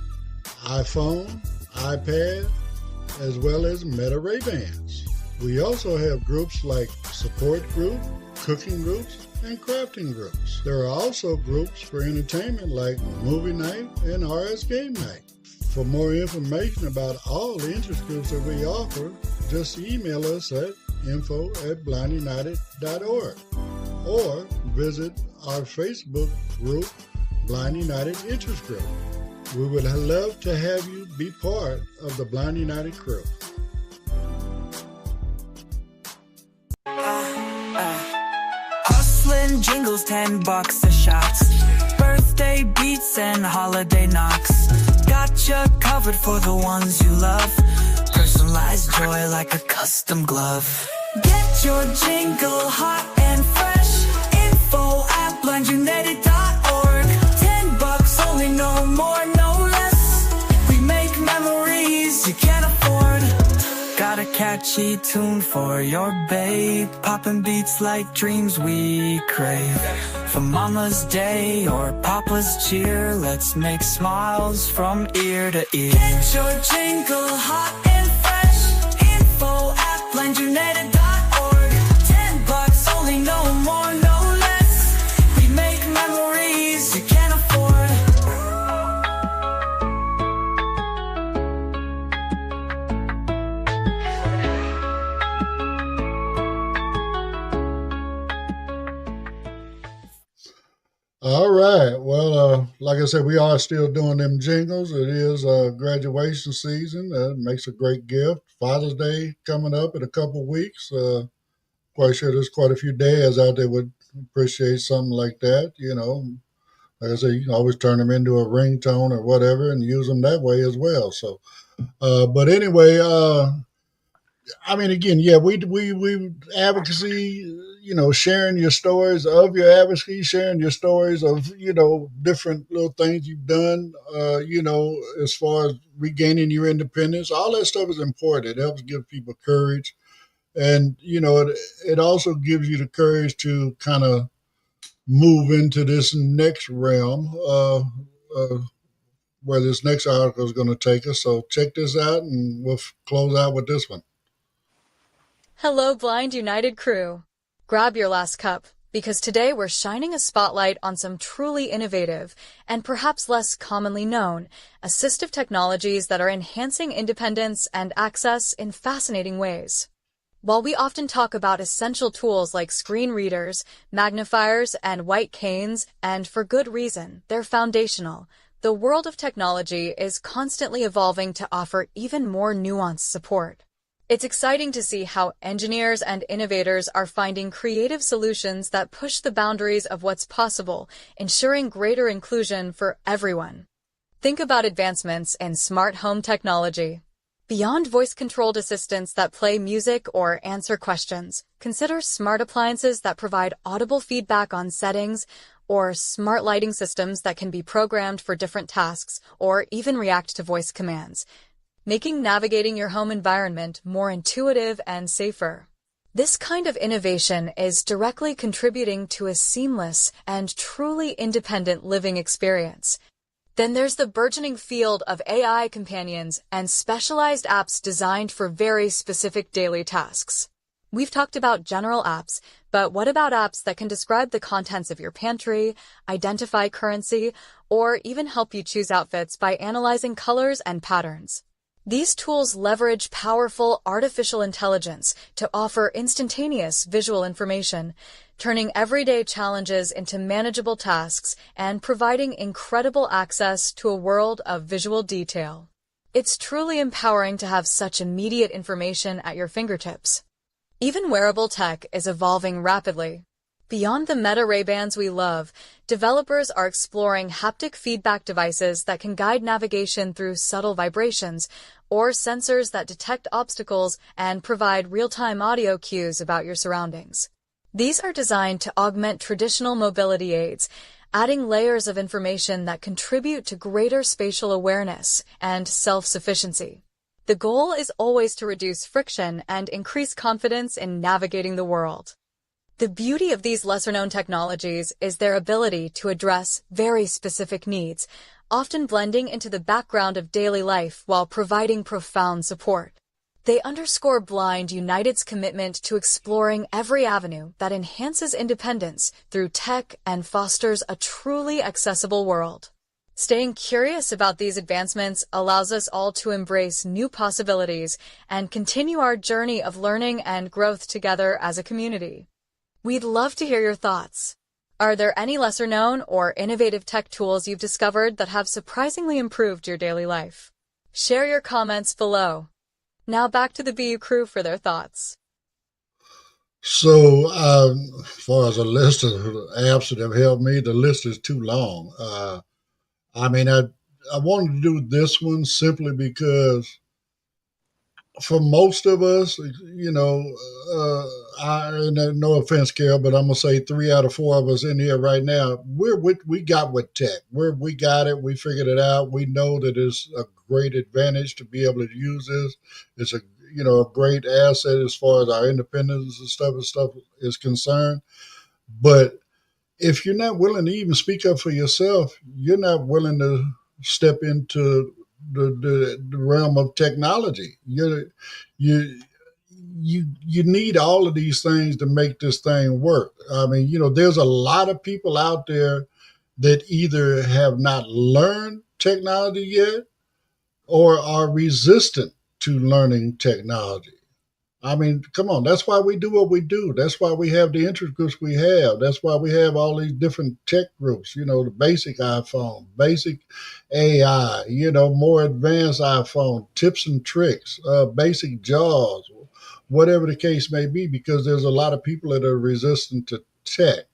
iPhone, iPad, as well as Meta Ray-Bans. We also have groups like Support Group, cooking groups and crafting groups. There are also groups for entertainment like movie night and RS game night. For more information about all the interest groups that we offer, just email us at info@blindunited.org or visit our Facebook group, Blind United Interest Group. We would love to have you be part of the Blind United crew. Hustling jingles, $10 a shots. Birthday beats and holiday knocks. Gotcha covered for the ones you love. Personalized joy like a custom glove. Get your jingle hot and fresh. info@blindunited.org. $10 only, no more, no less. We make memories you can't afford. Got a catchy tune for your babe. Poppin' beats like dreams we crave. For Mama's Day or Papa's cheer, let's make smiles from ear to ear. Get your jingle hot and fresh. info@blindunited.org. $10 only, no more, no less. We make memories you can't afford. All right. Well, like I said, we are still doing them jingles. It is graduation season. It makes a great gift. Father's Day coming up in a couple weeks. Quite sure there's quite a few dads out there would appreciate something like that. You know, like I said, you can always turn them into a ringtone or whatever and use them that way as well. So, but anyway, I mean, again, yeah, we advocacy, you know, sharing your stories of your advocacy, sharing your stories of, you know, different little things you've done, you know, as far as regaining your independence. All that stuff is important. It helps give people courage. And, you know, it also gives you the courage to kind of move into this next realm where this next article is going to take us. So check this out and we'll close out with this one. Hello, Blind United crew. Grab your last cup, because today we're shining a spotlight on some truly innovative and perhaps less commonly known assistive technologies that are enhancing independence and access in fascinating ways. While we often talk about essential tools like screen readers, magnifiers, and white canes, and for good reason, they're foundational, the world of technology is constantly evolving to offer even more nuanced support. It's exciting to see how engineers and innovators are finding creative solutions that push the boundaries of what's possible, ensuring greater inclusion for everyone. Think about advancements in smart home technology. Beyond voice-controlled assistants that play music or answer questions, consider smart appliances that provide audible feedback on settings, or smart lighting systems that can be programmed for different tasks or even react to voice commands, making navigating your home environment more intuitive and safer. This kind of innovation is directly contributing to a seamless and truly independent living experience. Then there's the burgeoning field of AI companions and specialized apps designed for very specific daily tasks. We've talked about general apps, but what about apps that can describe the contents of your pantry, identify currency, or even help you choose outfits by analyzing colors and patterns? These tools leverage powerful artificial intelligence to offer instantaneous visual information, turning everyday challenges into manageable tasks and providing incredible access to a world of visual detail. It's truly empowering to have such immediate information at your fingertips. Even wearable tech is evolving rapidly. Beyond the Meta Ray-Bans we love, developers are exploring haptic feedback devices that can guide navigation through subtle vibrations, or sensors that detect obstacles and provide real-time audio cues about your surroundings. These are designed to augment traditional mobility aids, adding layers of information that contribute to greater spatial awareness and self-sufficiency. The goal is always to reduce friction and increase confidence in navigating the world. The beauty of these lesser-known technologies is their ability to address very specific needs, often blending into the background of daily life while providing profound support. They underscore Blind United's commitment to exploring every avenue that enhances independence through tech and fosters a truly accessible world. Staying curious about these advancements allows us all to embrace new possibilities and continue our journey of learning and growth together as a community. We'd love to hear your thoughts. Are there any lesser known or innovative tech tools you've discovered that have surprisingly improved your daily life? Share your comments below. Now back to the BU crew for their thoughts. So, as far as a list of apps that have helped me, the list is too long. I mean, I wanted to do this one simply because for most of us, and no offense, Carol, but I'm gonna say 3 out of 4 of us in here right now, we got with tech. We got it. We figured it out. We know that it's a great advantage to be able to use this. It's a great asset as far as our independence and stuff is concerned. But if you're not willing to even speak up for yourself, you're not willing to step into the realm of technology. You you need all of these things to make this thing work. I mean, there's a lot of people out there that either have not learned technology yet or are resistant to learning technology. I mean, come on. That's why we do what we do. That's why we have the interest groups we have. That's why we have all these different tech groups, the basic iPhone, basic AI, more advanced iPhone, tips and tricks, basic JAWS, whatever the case may be, because there's a lot of people that are resistant to tech.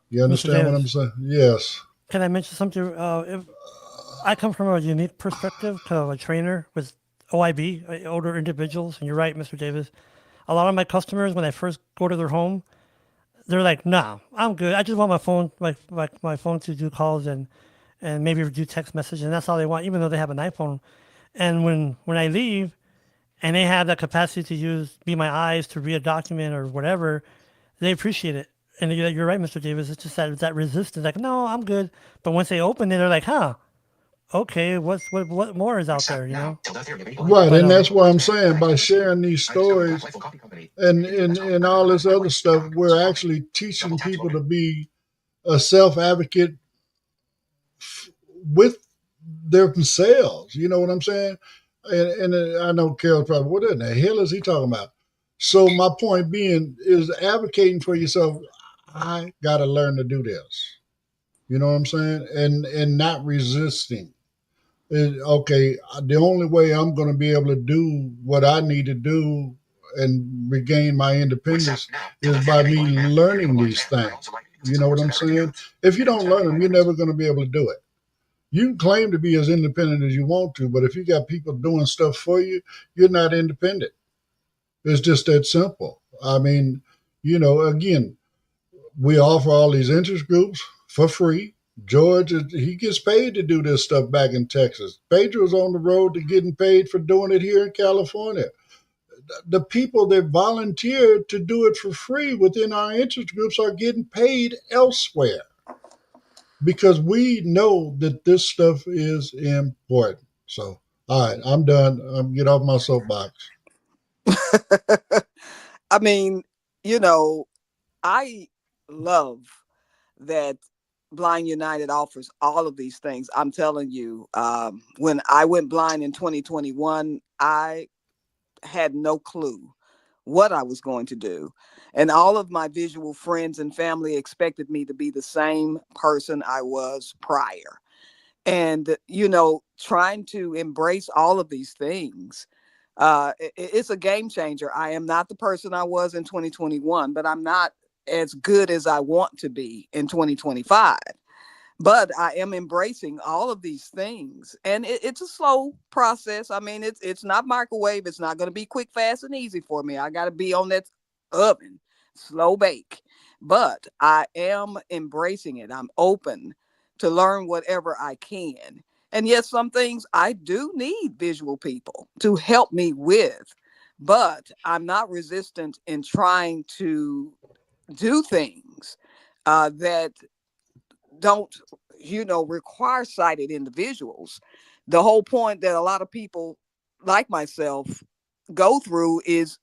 You Mr. understand what I'm Davis, saying? Yes. can I mention something? If I come from a unique perspective, kind of a trainer with OIB, older individuals, and you're right, Mr. Davis. A lot of my customers, when I first go to their home, they're like, "Nah, I'm good. I just want my phone, my phone to do calls and maybe do text message, and that's all they want, even though they have an iPhone." And when I leave, and they have that capacity to be my eyes to read a document or whatever, they appreciate it. And you're right, Mr. Davis. It's just that resistance, like, no, I'm good. But once they open it, they're like, huh, okay, what more is out there, Right. But And that's what I'm saying. By sharing these stories and all this other stuff, we're actually teaching people to be a self advocate with themselves. You know what I'm saying? And I know Carol's probably, what in the hell is he talking about? So my point being is advocating for yourself. I got to learn to do this. You know what I'm saying? And not resisting. Okay, the only way I'm going to be able to do what I need to do and regain my independence is by me learning these things. You know what I'm saying? If you don't learn them, you're never going to be able to do it. You can claim to be as independent as you want to, but if you got people doing stuff for you, you're not independent. It's just that simple. I mean, again, we offer all these interest groups for free. George, he gets paid to do this stuff back in Texas. Pedro's on the road to getting paid for doing it here in California. The people that volunteer to do it for free within our interest groups are getting paid elsewhere because we know that this stuff is important. So, all right, I'm done. I'm get off my soapbox. I mean, I love that Blind United offers all of these things. I'm telling you, when I went blind in 2021, I had no clue what I was going to do. And all of my visual friends and family expected me to be the same person I was prior. And, trying to embrace all of these things, it's a game changer. I am not the person I was in 2021, but I'm not as good as I want to be in 2025. But I am embracing all of these things, and it's a slow process. I mean, it's not microwave. It's not going to be quick, fast, and easy for me. I got to be on that oven, slow bake. But I am embracing it. I'm open to learn whatever I can. And yes, some things I do need visual people to help me with, but I'm not resistant in trying to do things that don't, require sighted individuals. The whole point that a lot of people like myself go through is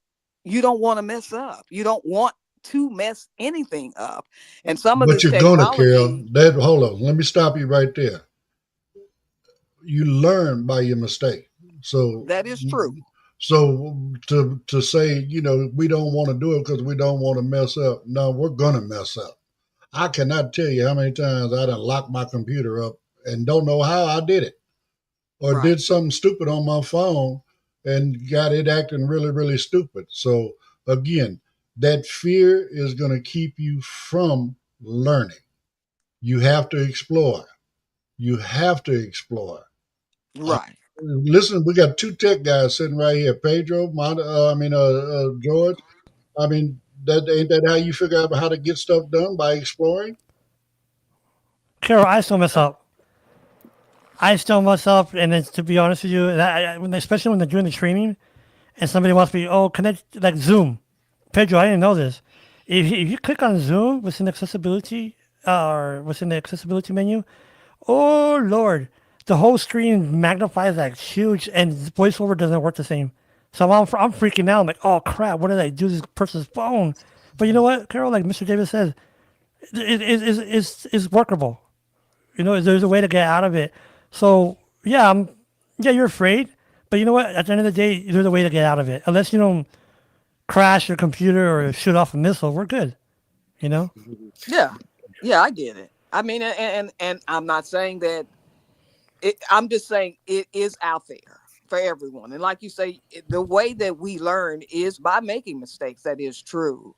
you don't want to mess up. You don't want to mess anything up. And some of But this you're gonna, Carol. technology, That hold on. Let me stop you right there. You learn by your mistake. So that is true. to say, we don't want to do it because we don't want to mess up. No, we're gonna mess up. I cannot tell you how many times I done locked my computer up and don't know how I did it, or Right. did something stupid on my phone and got it acting really, really stupid. So again, that fear is going to keep you from learning. You have to explore. You have to explore. Uh, Right. Listen, we got two tech guys sitting right here, Pedro, George. I mean, that ain't that how you figure out how to get stuff done, by exploring? Carol, I still mess up. I still mess up, and then to be honest with you, especially when they're doing the training, and somebody wants me, oh, connect like Zoom. Pedro, I didn't know this. If you click on Zoom within accessibility or within the accessibility menu, oh Lord, the whole screen magnifies like huge, and voiceover doesn't work the same. So I'm freaking out. I'm like, oh crap, what did I do to this person's phone? But you know what, Carol? Like Mr. Davis says, it's workable. There's a way to get out of it. So yeah, you're afraid, but you know what? At the end of the day, there's a way to get out of it. Unless you don't crash your computer or shoot off a missile, we're good. You know? Yeah. Yeah, I get it. I mean, and I'm not saying that I'm just saying it is out there for everyone. And like you say, the way that we learn is by making mistakes. That is true.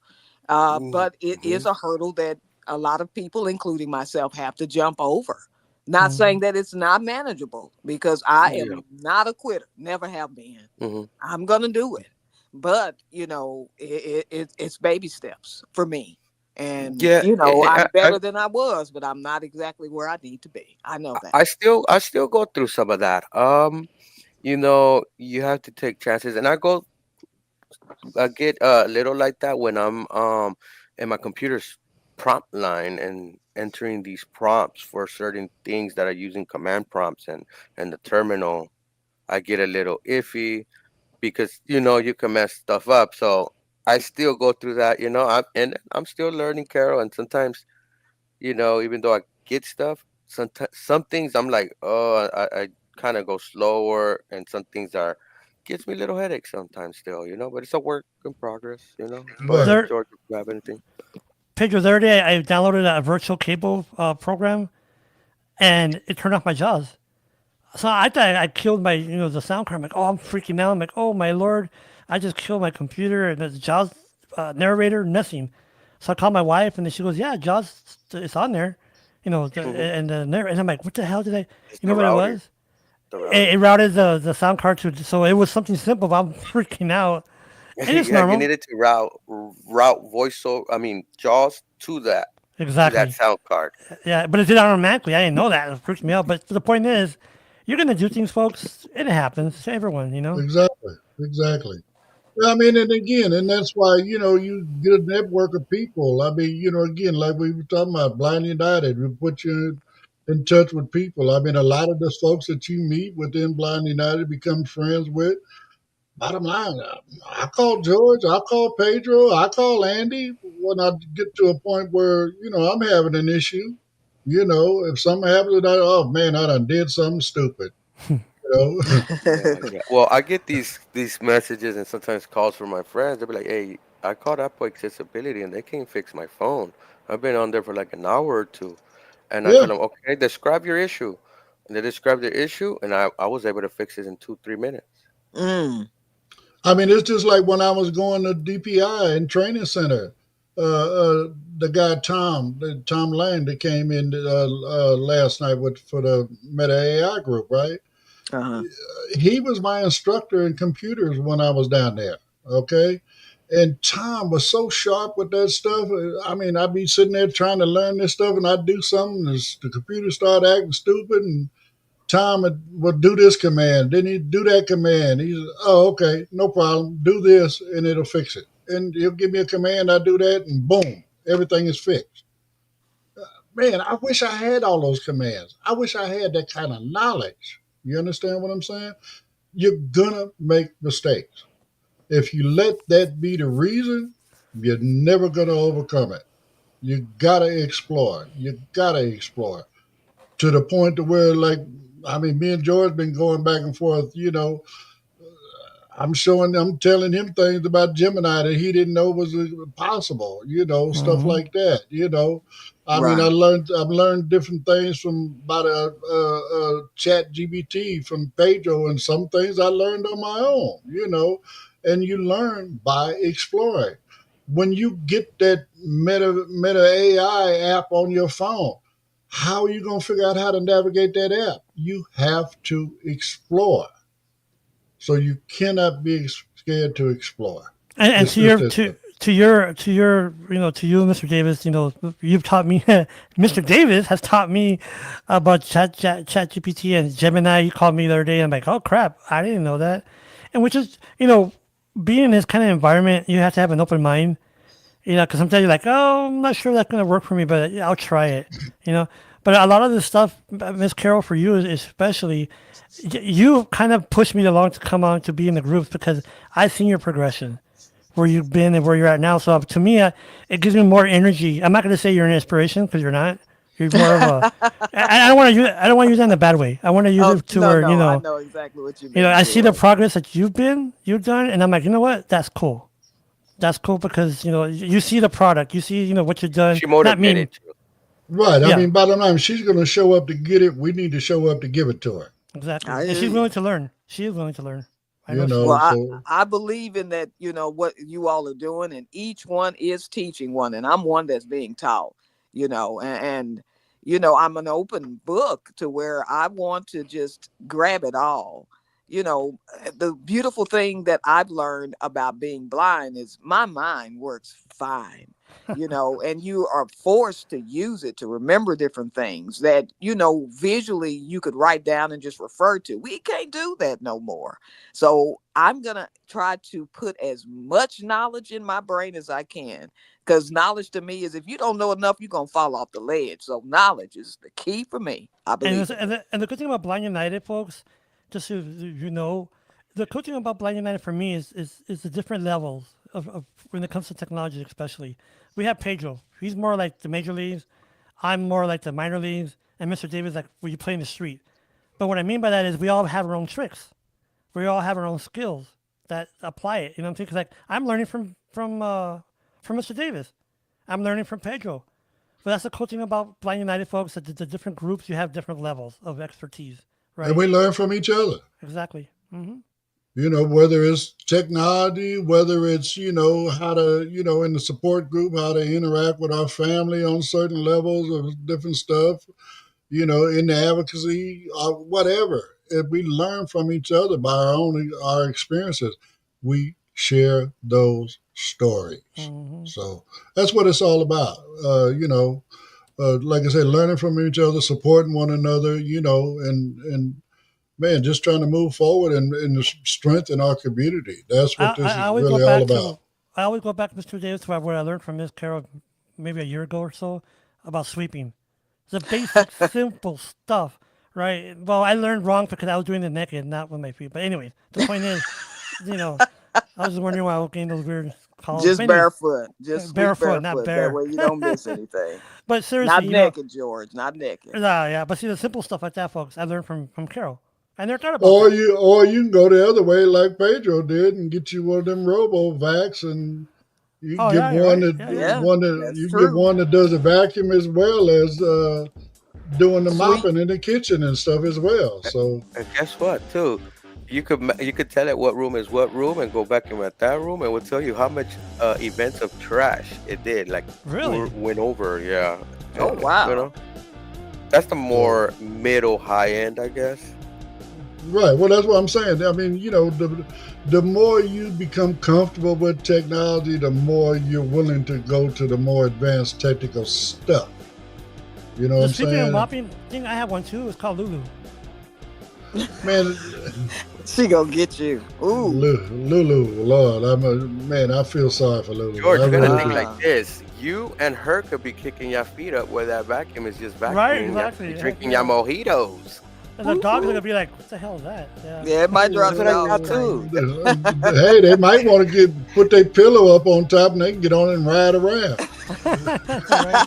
But it Mm-hmm. is a hurdle that a lot of people, including myself, have to jump over. Not Mm-hmm. saying that it's not manageable, because I Yeah. am not a quitter, never have been. Mm-hmm. I'm going to do it. But, it's baby steps for me. And, Yeah. I'm better than I was, but I'm not exactly where I need to be. I know that. I still go through some of that. You have to take chances, and I get a little like that when I'm in my computer's prompt line and entering these prompts for certain things that are using command prompts and the terminal. I get a little iffy because you can mess stuff up. So I still go through that. I'm still learning, Carol, and sometimes even though I get stuff, some things I'm like, oh, I kind of go slower, and some things gives me little headaches sometimes still, but it's a work in progress. Go ahead, Right. There, George, if you have anything. Pedro, the other day I downloaded a virtual cable program, and it turned off my JAWS. So I thought I killed the sound card. I'm like, oh, I'm freaking out. I'm like, oh my lord, I just killed my computer and the JAWS narrator, nothing. So I called my wife, and then she goes, yeah, JAWS, it's on there, Hmm. and I'm like, what the hell did I? It's You the know what it router. was? The It router. routed the sound card to, so it was something simple, but I'm freaking out, and it's Yeah, you normal. needed to route voice I mean JAWS to that Exactly. sound card. Yeah, but it did automatically. I didn't know that. It freaked me out. But the point is, you're gonna do things, folks. It happens to everyone. Exactly. Exactly. I mean, and again, and that's why, you get a network of people. I mean, again, like we were talking about, Blind United, we put you in touch with people. I mean, a lot of the folks that you meet within Blind United become friends with. Bottom line, I call George, I call Pedro, I call Andy when I get to a point where, I'm having an issue. If something happens, oh man, I done did something stupid. You know, Yeah, yeah. Well, I get these messages and sometimes calls from my friends. They'll be like, "Hey, I called Apple Accessibility and they can't fix my phone. I've been on there for like an hour or two." And I yeah. tell them, "Okay, describe your issue." And they describe their issue, and I was able to fix it in 2 3 minutes. Mm. I mean, it's just like when I was going to DPI and training center. The guy Tom Lane that came in last night for the Meta AI group, right? Uh-huh. He was my instructor in computers when I was down there. Okay. And Tom was so sharp with that stuff. I mean, I'd be sitting there trying to learn this stuff, and I'd do something, and the computer started acting stupid, and Tom would do this command, then he'd do that command. He's, oh, okay, no problem. Do this, and it'll fix it. And he'll give me a command, I do that, and boom, everything is fixed. Man, I wish I had all those commands. I wish I had that kind of knowledge. You understand what I'm saying? You're gonna make mistakes. If you let that be the reason, you're never going to overcome it. You got to explore. You got to explore to the point to where, like, I mean, me and George been going back and forth. I'm telling him things about Gemini that he didn't know was possible, stuff Mm-hmm. like that, I mean, Right. I've learned different things from about a chat GBT from Pedro, and some things I learned on my own, and you learn by exploring. When you get that Meta AI app on your phone, how are you going to figure out how to navigate that app? You have to explore. So you cannot be scared to explore. And It's to just your that simple. to you, Mr. Davis, you've taught me. Mr. Davis has taught me about Chat GPT and Gemini. You called me the other day. I'm like, oh crap, I didn't know that. And which is, being in this kind of environment, you have to have an open mind. Because sometimes you're like, oh, I'm not sure that's gonna work for me, but yeah, I'll try it. You know, but a lot of this stuff, Miss Carol, for you especially, you kind of pushed me along to come on to be in the groups because I've seen your progression where you've been and where you're at now. So to me, it gives me more energy. I'm not going to say you're an inspiration because you're not. You're more of a. I don't want to use. I don't want to use that in a bad way. I want to use Oh it to no, where no, I know exactly what you mean, I see the George. progress that you've done, and I'm like, you know what? That's cool. That's cool because you see the product. You see what you've done. She Not me. motivated you. Right. I Yeah, mean, bottom line, she's going to show up to get it. We need to show up to give it to her. exactly. I And hear she's you. willing to learn. She is willing to learn. I You know she Well, know, is. so I believe in that, what you all are doing, and each one is teaching one, and I'm one that's being taught, and I'm an open book to where I want to just grab it all. The beautiful thing that I've learned about being blind is my mind works fine. And you are forced to use it to remember different things that, visually you could write down and just refer to. We can't do that no more. So I'm going to try to put as much knowledge in my brain as I can. Because knowledge to me is, if you don't know enough, you're going to fall off the ledge. So knowledge is the key for me. I And believe in it. and the good thing about Blind United, folks, just so the cool thing about Blind United for me is the different levels of when it comes to technology, especially. We have Pedro. He's more like the major leagues. I'm more like the minor leagues, and Mr. Davis like where you play in the street. But what I mean by that is we all have our own tricks. We all have our own skills that apply it. You know what I'm saying? Because like I'm learning from Mr. Davis. I'm learning from Pedro. But that's the cool thing about Blind United, folks. That the different groups, you have different levels of expertise, and right? we learn from each other. Exactly. Hmm. Whether it's technology, whether it's, how to, in the support group, how to interact with our family on certain levels of different stuff, in the advocacy, or whatever. If we learn from each other by our experiences, we share those stories. Hmm. So that's what it's all about. Like I said, learning from each other, supporting one another, and man, just trying to move forward and strengthen our community. That's what this I is always go really all back about. to I always go back to Mr. Davis to what I learned from Miss Carol maybe a year ago or so about sweeping. The basic, simple stuff, right? Well, I learned wrong because I was doing it naked, not with my feet. But anyway, the point is, you know, I was just wondering why I was getting those weird calls. But Just anyways, barefoot. Just sweep barefoot, not barefoot. That bare. way you don't miss anything. But seriously, Not naked, George. Not naked. yeah. But see, the simple stuff like that, folks, I learned from Carol. I never thought about Or that. you can go the other way like Pedro did and get you one of them robo vacs, and you can Oh get yeah, you're one right. that Yeah, yeah. Yeah, one that that's you can get true. one that does a vacuum as well as doing the Sweep. mopping in the kitchen and stuff as well. So And guess what, too? You could tell it what room is what room and go back and at that room, and will tell you how much events of trash it did. Like Really? went over. Yeah. Oh Yeah. wow. That's the so more middle high end, I guess. right. Well, that's what I'm saying. I mean, the more you become comfortable with technology, the more you're willing to go to the more advanced technical stuff. You know what The I'm sweeping and saying? mopping thing, I have one too. It's called Lulu. Man, She gonna get you. Ooh. Lulu, Lord, man. I feel sorry for Lulu. George, I you gotta really think do. like this. You and her could be kicking your feet up where that vacuum is just Right, vacuuming. exactly. You're Heck drinking yeah. your mojitos. And the dogs are gonna be like, "What the hell is that?" Yeah, it might drive That's the what I dogs thought crazy. too. Hey, they might want to put their pillow up on top and they can get on it and ride around. Right?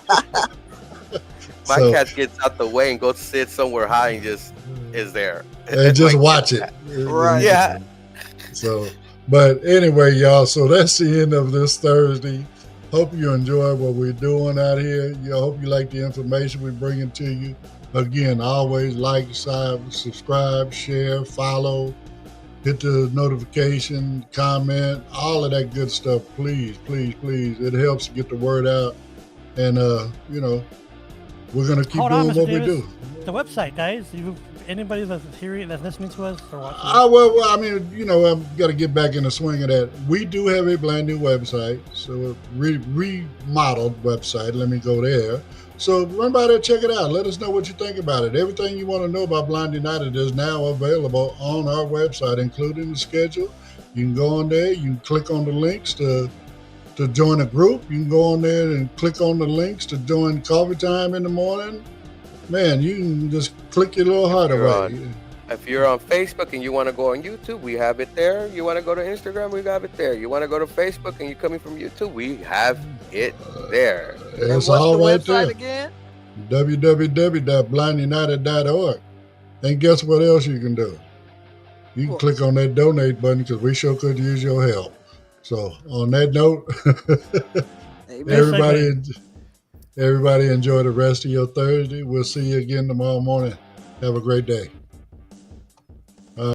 My So cat gets out the way and goes sit somewhere high and just is there. and just My watch it. cat. Right. Yeah. So, but anyway, y'all. So that's the end of this Thursday. Hope you enjoy what we're doing out here. Hope you like the information we're bringing to you. Again, always like, subscribe, share, follow, hit the notification, comment, all of that good stuff. Please, please, please. It helps to get the word out. And, we're going to keep Hold on, doing Mr. what we Davis. do. The website, guys. Anybody that's hearing, that's listening to us or watching. Well, I mean, I've got to get back in the swing of that. We do have a brand new website, so a remodeled website. Let me go there. So run by there, check it out. Let us know what you think about it. Everything you want to know about Blind United is now available on our website, including the schedule. You can go on there. You can click on the links to join a group. You can go on there and click on the links to join Coffee Time in the morning. Man, you can just click your little heart away. If you're on Facebook and you want to go on YouTube, we have it there. You want to go to Instagram, we have it there. You want to go to Facebook and you're coming from YouTube, we have it there. And It's what's all the right website there. again? www.blindunited.org. And guess what else you can do? You can click on that donate button because we sure could use your help. So on that note, everybody enjoy the rest of your Thursday. We'll see you again tomorrow morning. Have a great day.